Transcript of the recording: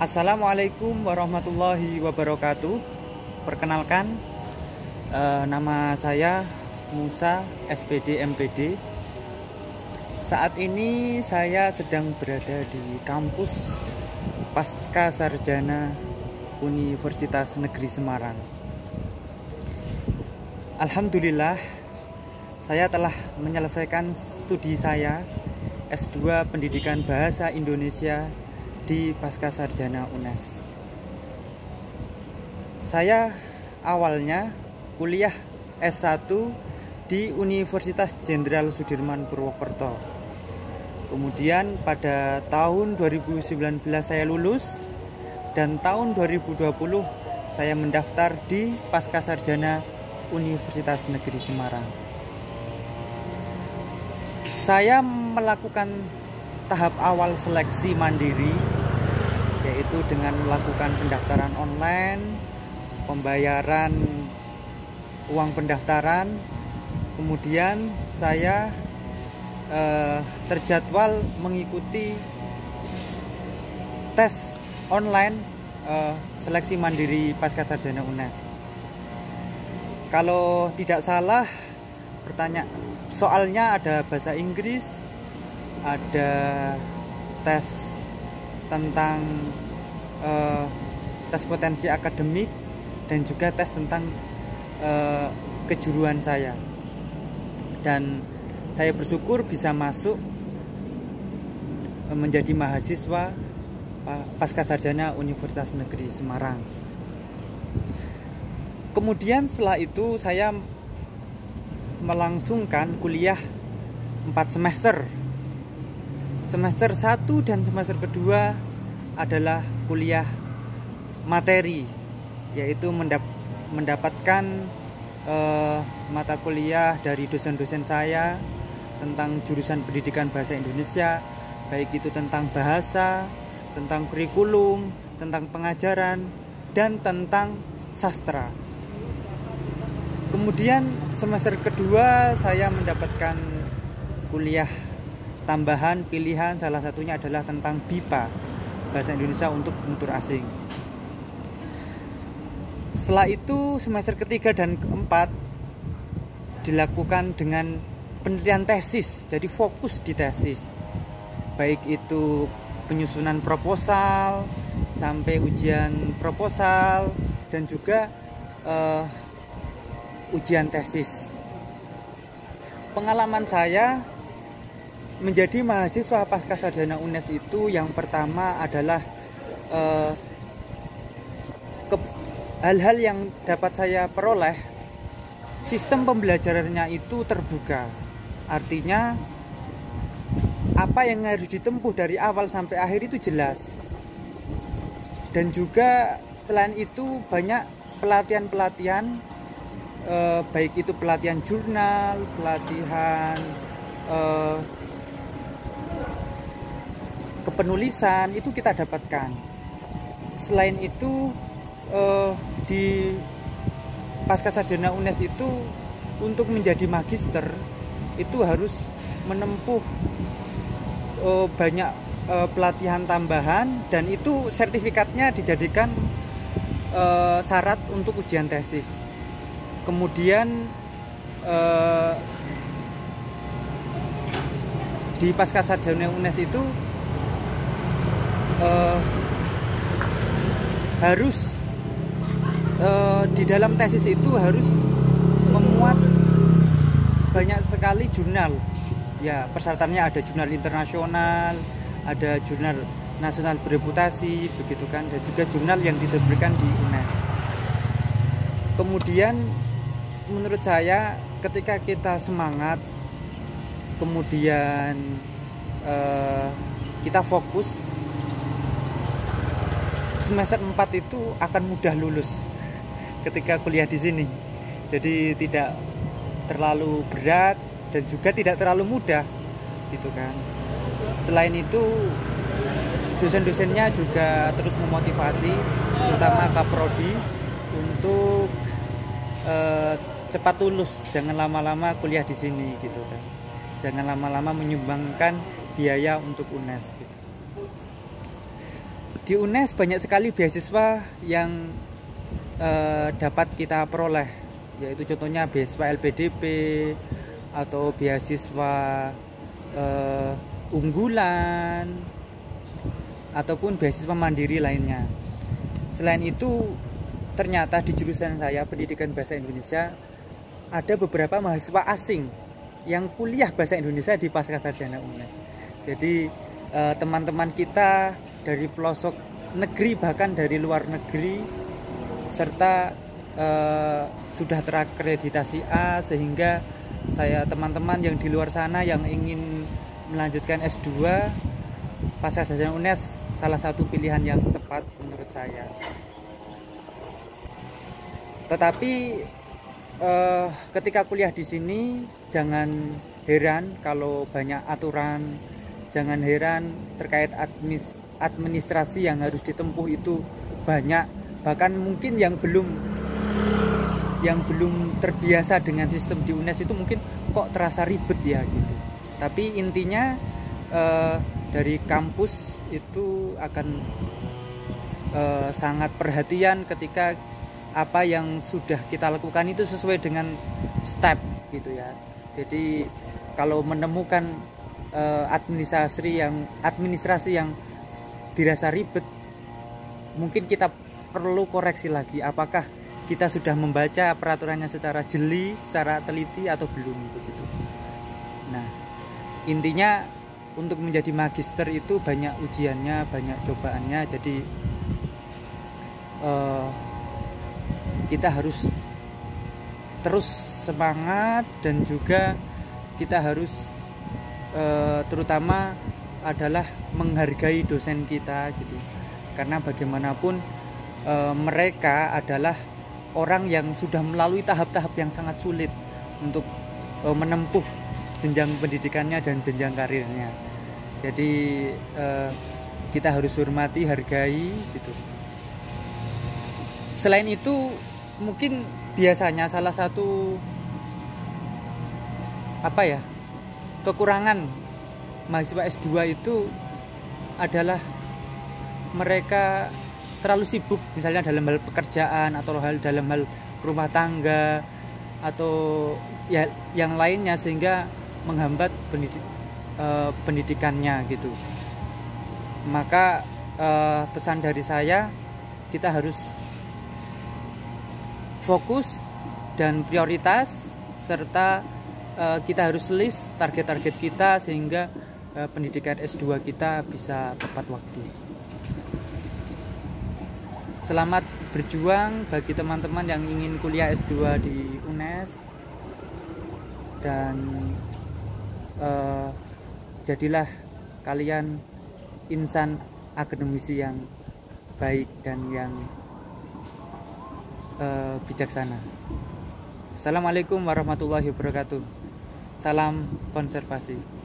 Assalamualaikum warahmatullahi wabarakatuh. Perkenalkan, nama saya Musa SPD MPD. Saat ini saya sedang berada di kampus Pasca Sarjana Universitas Negeri Semarang. Alhamdulillah, saya telah menyelesaikan studi saya S2 Pendidikan Bahasa Indonesia di Pasca Sarjana UNES. Saya awalnya kuliah S1 di Universitas Jenderal Sudirman Purwokerto. Kemudian pada tahun 2019 saya lulus, dan tahun 2020 saya mendaftar di Pasca Sarjana Universitas Negeri Semarang. Saya melakukan tahap awal seleksi mandiri, yaitu dengan melakukan pendaftaran online, pembayaran uang pendaftaran. Kemudian saya terjadwal mengikuti tes online seleksi mandiri Pasca Sarjana UNES. Kalau tidak salah, soalnya ada bahasa Inggris, ada tes tentang tes potensi akademik, dan juga tes tentang kejuruan saya. Dan saya bersyukur bisa masuk menjadi mahasiswa Pasca Sarjana Universitas Negeri Semarang. Kemudian setelah itu saya melangsungkan kuliah 4 semester. Semester 1 dan semester kedua adalah kuliah materi, yaitu mendapatkan mata kuliah dari dosen-dosen saya tentang jurusan pendidikan bahasa Indonesia, baik itu tentang bahasa, tentang kurikulum, tentang pengajaran, dan tentang sastra. Kemudian semester kedua saya mendapatkan kuliah tambahan pilihan, salah satunya adalah tentang BIPA, Bahasa Indonesia untuk Penutur Asing. Setelah itu semester ketiga dan keempat dilakukan dengan penelitian tesis, jadi fokus di tesis, baik itu penyusunan proposal sampai ujian proposal dan juga ujian tesis. Pengalaman saya menjadi mahasiswa Pasca Sarjana UNES itu yang pertama adalah hal-hal yang dapat saya peroleh, sistem pembelajarannya itu terbuka. Artinya apa yang harus ditempuh dari awal sampai akhir itu jelas. Dan juga selain itu banyak pelatihan-pelatihan, baik itu pelatihan jurnal, pelatihan kepenulisan, itu kita dapatkan. Selain itu di Pasca Sarjana UNES itu untuk menjadi magister itu harus menempuh banyak pelatihan tambahan, dan itu sertifikatnya dijadikan syarat untuk ujian tesis. Kemudian di Pasca Sarjana UNES itu harus di dalam tesis itu harus memuat banyak sekali jurnal. Ya, persyaratannya ada jurnal internasional, ada jurnal nasional bereputasi, begitu kan, dan juga jurnal yang diterbitkan di UNES. Kemudian menurut saya ketika kita semangat, kemudian kita fokus, semester 4 itu akan mudah lulus ketika kuliah di sini. Jadi tidak terlalu berat dan juga tidak terlalu mudah, gitu kan. Selain itu dosen-dosennya juga terus memotivasi, terutama Kaprodi, untuk cepat lulus, jangan lama-lama kuliah di sini, gitu kan. Jangan lama-lama menyumbangkan biaya untuk UNES, gitu. Di UNES banyak sekali beasiswa yang dapat kita peroleh, yaitu contohnya beasiswa LPDP atau beasiswa unggulan ataupun beasiswa mandiri lainnya. Selain itu, ternyata di jurusan saya pendidikan bahasa Indonesia ada beberapa mahasiswa asing yang kuliah bahasa Indonesia di Pascasarjana UNES. Jadi teman-teman kita dari pelosok negeri bahkan dari luar negeri serta sudah terakreditasi A, sehingga teman-teman yang di luar sana yang ingin melanjutkan S2, Pascasarjana UNES salah satu pilihan yang tepat menurut saya. Tetapi ketika kuliah di sini jangan heran kalau banyak aturan, jangan heran terkait administrasi yang harus ditempuh itu banyak, bahkan mungkin yang belum terbiasa dengan sistem di UNES itu mungkin kok terasa ribet ya gitu. Tapi intinya dari kampus itu akan sangat perhatian ketika apa yang sudah kita lakukan itu sesuai dengan step gitu ya. Jadi kalau menemukan administrasi yang dirasa ribet, mungkin kita perlu koreksi lagi apakah kita sudah membaca peraturannya secara jeli, secara teliti atau belum begitu. Nah, intinya untuk menjadi magister itu banyak ujiannya, banyak cobaannya. Jadi kita harus terus semangat dan juga kita harus terutama adalah menghargai dosen kita gitu. Karena bagaimanapun mereka adalah orang yang sudah melalui tahap-tahap yang sangat sulit untuk menempuh jenjang pendidikannya dan jenjang karirnya. Jadi kita harus hormati, hargai gitu. Selain itu, mungkin biasanya salah satu kekurangan mahasiswa S2 itu adalah mereka terlalu sibuk, misalnya dalam hal pekerjaan atau dalam hal rumah tangga atau ya yang lainnya, sehingga menghambat pendidikannya gitu. Maka pesan dari saya, kita harus fokus dan prioritas, serta kita harus list target-target kita sehingga pendidikan S2 kita bisa tepat waktu. Selamat berjuang bagi teman-teman yang ingin kuliah S2 di UNES, dan jadilah kalian insan akademisi yang baik dan yang bijaksana. Assalamualaikum warahmatullahi wabarakatuh. Salam konservasi.